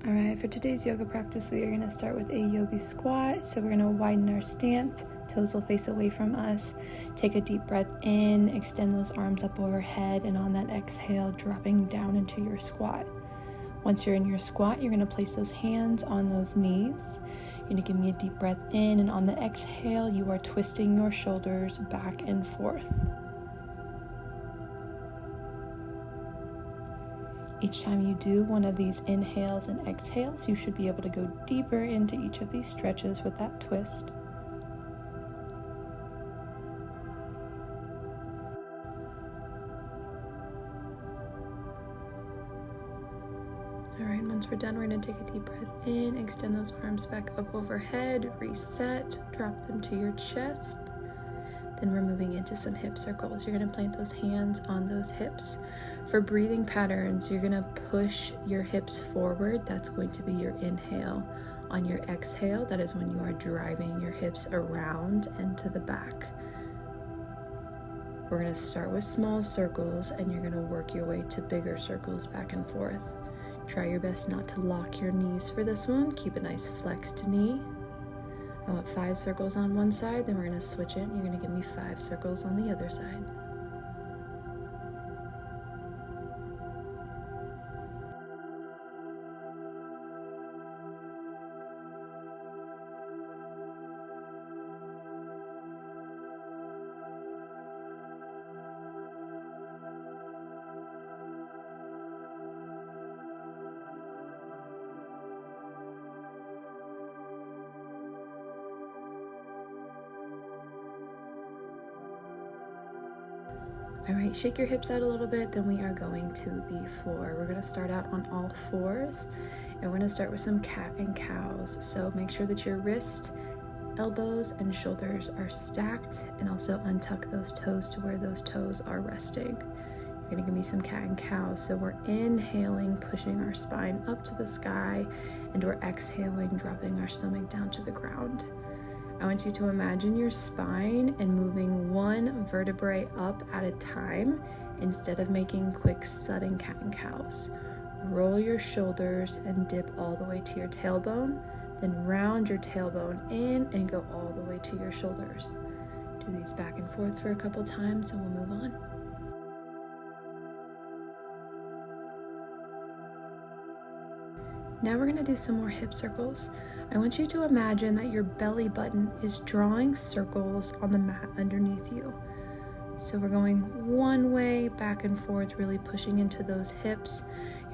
Alright, for today's yoga practice, we are going to start with a yogi squat. So we're going to widen our stance, toes will face away from us. Take a deep breath in, extend those arms up overhead, and on that exhale, dropping down into your squat. Once you're in your squat, you're going to place those hands on those knees. You're going to give me a deep breath in, and on the exhale, you are twisting your shoulders back and forth. Each time you do one of these inhales and exhales, you should be able to go deeper into each of these stretches with that twist. All right, once we're done, we're going to take a deep breath in, extend those arms back up overhead, reset, drop them to your chest. Then we're moving into some hip circles. You're going to plant those hands on those hips. For breathing patterns, you're going to push your hips forward. That's going to be your inhale. On your exhale, that is when you are driving your hips around and to the back. We're going to start with small circles, and you're going to work your way to bigger circles back and forth. Try your best not to lock your knees for this one. Keep a nice flexed knee. I want 5 circles on one side, then we're going to switch it, and you're going to give me 5 circles on the other side. All right, shake your hips out a little bit, then we are going to the floor. We're going to start out on all fours, and we're going to start with some cat and cows. So make sure that your wrist, elbows, and shoulders are stacked, and also untuck those toes to where those toes are resting. You're going to give me some cat and cow. So we're inhaling, pushing our spine up to the sky, and we're exhaling, dropping our stomach down to the ground. I want you to imagine your spine and moving one vertebrae up at a time instead of making quick sudden cat and cows. Roll your shoulders and dip all the way to your tailbone, then round your tailbone in and go all the way to your shoulders. Do these back and forth for a couple times and we'll move on. Now we're going to do some more hip circles. I want you to imagine that your belly button is drawing circles on the mat underneath you. So we're going one way, back and forth, really pushing into those hips.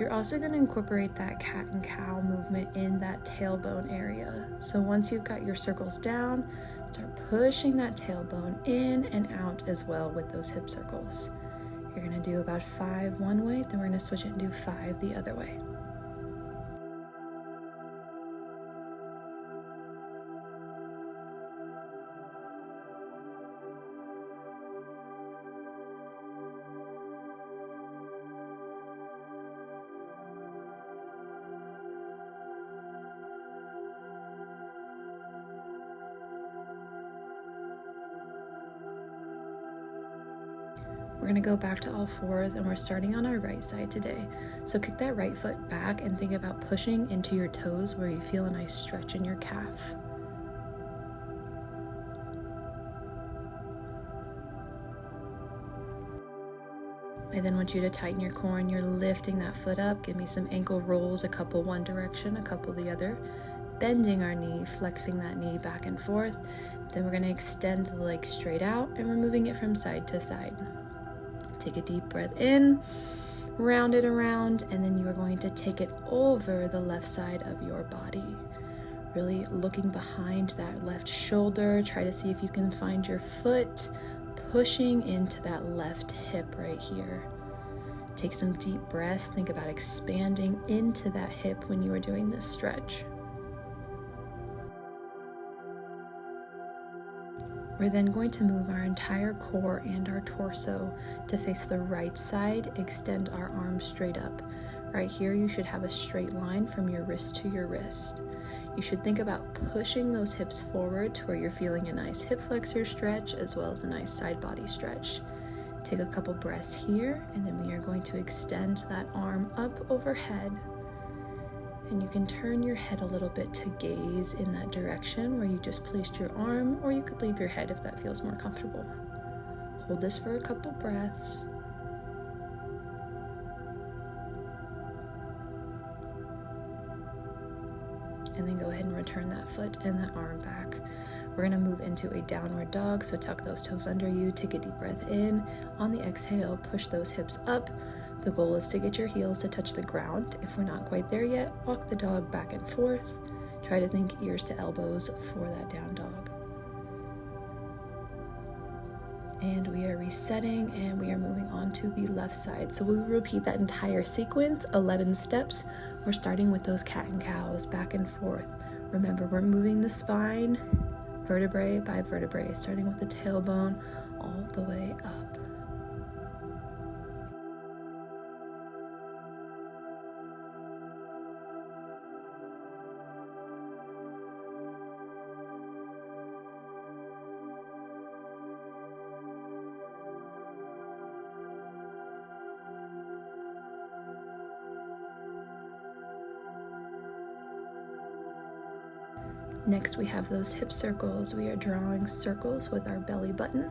You're also going to incorporate that cat and cow movement in that tailbone area. So once you've got your circles down, start pushing that tailbone in and out as well with those hip circles. You're going to do about 5 one way, then we're going to switch it and do 5 the other way. We're going to go back to all fours, and we're starting on our right side today. So kick that right foot back and think about pushing into your toes where you feel a nice stretch in your calf. I then want you to tighten your core, and you're lifting that foot up. Give me some ankle rolls, a couple one direction, a couple the other. Bending our knee, flexing that knee back and forth. Then we're going to extend the leg straight out, and we're moving it from side to side. Take a deep breath in, round it around, and then you are going to take it over the left side of your body. Really looking behind that left shoulder. Try to see if you can find your foot pushing into that left hip right here. Take some deep breaths. Think about expanding into that hip when you are doing this stretch. We're then going to move our entire core and our torso to face the right side, extend our arms straight up. Right here, you should have a straight line from your wrist to your wrist. You should think about pushing those hips forward to where you're feeling a nice hip flexor stretch as well as a nice side body stretch. Take a couple breaths here, and then we are going to extend that arm up overhead. And you can turn your head a little bit to gaze in that direction where you just placed your arm, or you could leave your head if that feels more comfortable. Hold this for a couple breaths. And then go ahead and return that foot and that arm back. We're gonna move into a downward dog, so tuck those toes under you, take a deep breath in. On the exhale, push those hips up. The goal is to get your heels to touch the ground. If we're not quite there yet, walk the dog back and forth. Try to think ears to elbows for that down dog. And we are resetting, and we are moving on to the left side. So we'll repeat that entire sequence, 11 steps. We're starting with those cat and cows, back and forth. Remember, we're moving the spine vertebrae by vertebrae, starting with the tailbone all the way up. Next, we have those hip circles. We are drawing circles with our belly button,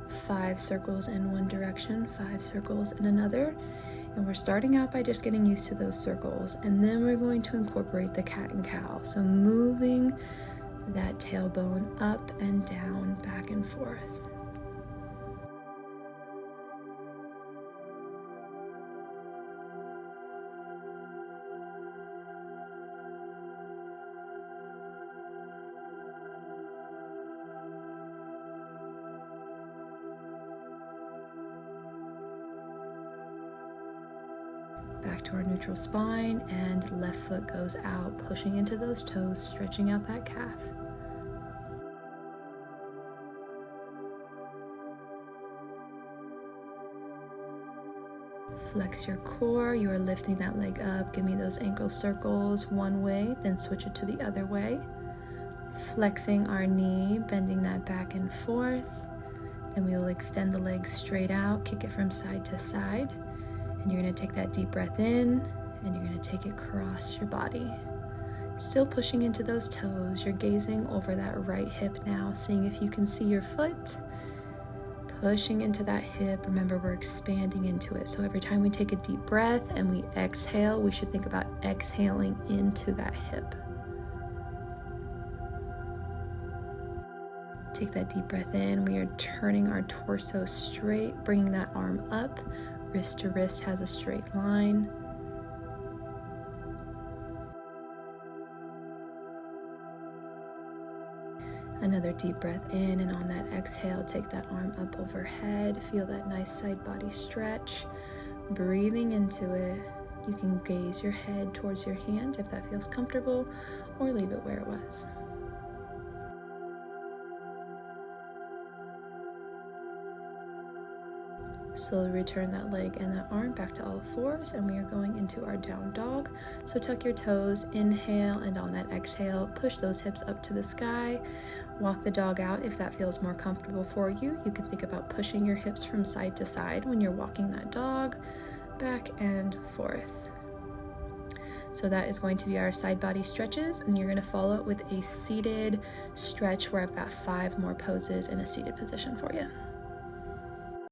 5 circles in one direction, 5 circles in another. And we're starting out by just getting used to those circles, and then we're going to incorporate the cat and cow. So moving that tailbone up and down, back and forth. Back to our neutral spine, and left foot goes out, pushing into those toes, stretching out that calf. Flex your core. You are lifting that leg up. Give me those ankle circles one way, then switch it to the other way. Flexing our knee, bending that back and forth. Then we will extend the leg straight out, kick it from side to side. And you're going to take that deep breath in, and you're going to take it across your body. Still pushing into those toes. You're gazing over that right hip now, seeing if you can see your foot. Pushing into that hip. Remember, we're expanding into it. So every time we take a deep breath and we exhale, we should think about exhaling into that hip. Take that deep breath in. We are turning our torso straight, bringing that arm up. Wrist to wrist has a straight line. Another deep breath in, and on that exhale, take that arm up overhead. Feel that nice side body stretch. Breathing into it. You can gaze your head towards your hand if that feels comfortable, or leave it where it was. Slowly return that leg and that arm back to all fours, and we are going into our down dog. So tuck your toes, inhale, and on that exhale, push those hips up to the sky. Walk the dog out if that feels more comfortable for you. You can think about pushing your hips from side to side when you're walking that dog, back and forth. So that is going to be our side body stretches, and you're going to follow it with a seated stretch where I've got 5 more poses in a seated position for you.